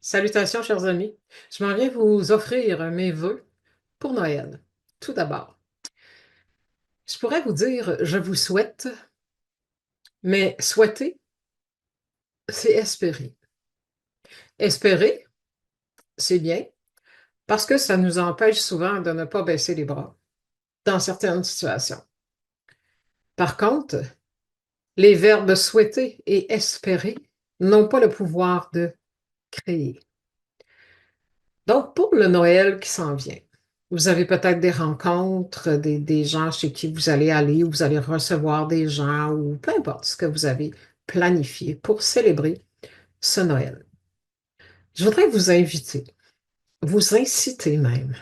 Salutations, chers amis. Je m'en viens vous offrir mes vœux pour Noël. Tout d'abord, je pourrais vous dire je vous souhaite, mais souhaiter, c'est espérer. Espérer, c'est bien parce que ça nous empêche souvent de ne pas baisser les bras dans certaines situations. Par contre, les verbes souhaiter et espérer n'ont pas le pouvoir de créer. Donc, pour le Noël qui s'en vient, vous avez peut-être des rencontres, des gens chez qui vous allez aller, ou vous allez recevoir des gens, ou peu importe ce que vous avez planifié pour célébrer ce Noël. Je voudrais vous inviter, vous inciter même,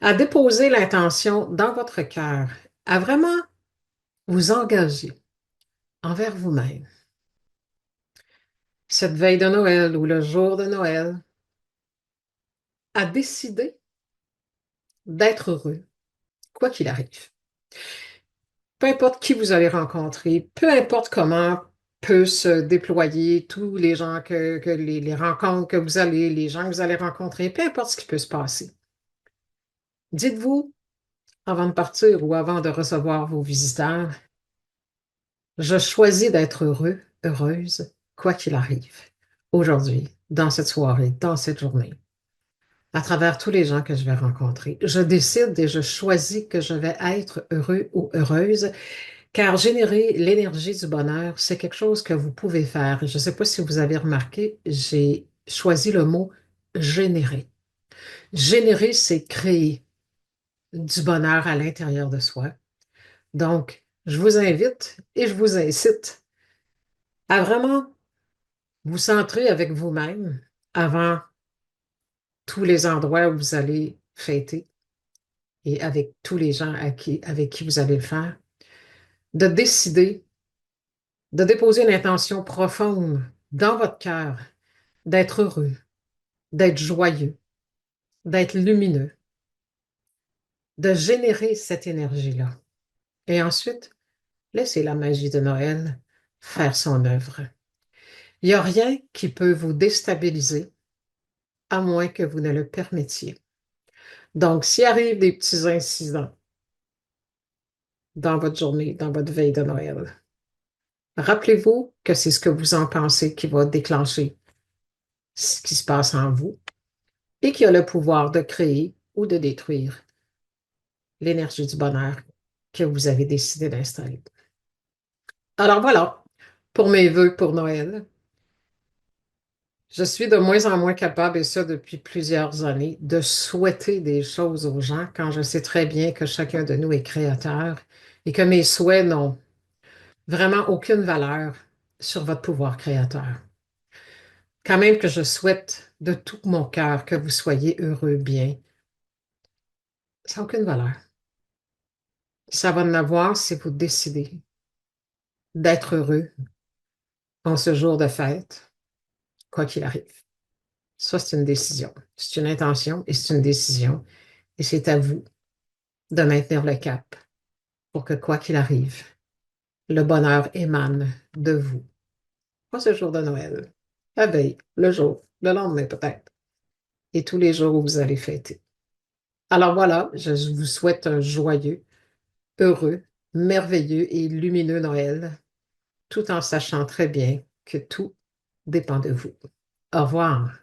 à déposer l'intention dans votre cœur, à vraiment vous engager envers vous-même. Cette veille de Noël ou le jour de Noël, à décider d'être heureux, quoi qu'il arrive. Peu importe qui vous allez rencontrer, peu importe comment peut se déployer tous les gens que les rencontres que vous allez, les gens que vous allez rencontrer, peu importe ce qui peut se passer. Dites-vous, avant de partir ou avant de recevoir vos visiteurs, je choisis d'être heureux, heureuse, quoi qu'il arrive, aujourd'hui, dans cette soirée, dans cette journée, à travers tous les gens que je vais rencontrer. Je décide et je choisis que je vais être heureux ou heureuse. Car générer l'énergie du bonheur, c'est quelque chose que vous pouvez faire. Je ne sais pas si vous avez remarqué, j'ai choisi le mot générer. Générer, c'est créer du bonheur à l'intérieur de soi. Donc, je vous invite et je vous incite à vraiment vous centrer avec vous-même avant tous les endroits où vous allez fêter et avec tous les gens avec qui vous allez le faire, de décider, de déposer une intention profonde dans votre cœur d'être heureux, d'être joyeux, d'être lumineux, de générer cette énergie-là. Et ensuite, laissez la magie de Noël faire son œuvre. Il n'y a rien qui peut vous déstabiliser à moins que vous ne le permettiez. Donc, s'il arrive des petits incidents dans votre journée, dans votre veille de Noël, rappelez-vous que c'est ce que vous en pensez qui va déclencher ce qui se passe en vous et qui a le pouvoir de créer ou de détruire l'énergie du bonheur que vous avez décidé d'installer. Alors voilà, pour mes vœux pour Noël. Je suis de moins en moins capable, et ça depuis plusieurs années, de souhaiter des choses aux gens quand je sais très bien que chacun de nous est créateur et que mes souhaits n'ont vraiment aucune valeur sur votre pouvoir créateur. Quand même que je souhaite de tout mon cœur que vous soyez heureux, bien, ça n'a aucune valeur. Ça va en avoir si vous décidez d'être heureux en ce jour de fête, quoi qu'il arrive. Ça, c'est une décision. C'est une intention et c'est une décision. Et c'est à vous de maintenir le cap pour que, quoi qu'il arrive, le bonheur émane de vous. Pas ce jour de Noël, la veille, le jour, le lendemain peut-être, et tous les jours où vous allez fêter. Alors voilà, je vous souhaite un joyeux, heureux, merveilleux et lumineux Noël, tout en sachant très bien que tout dépend de vous. Au revoir.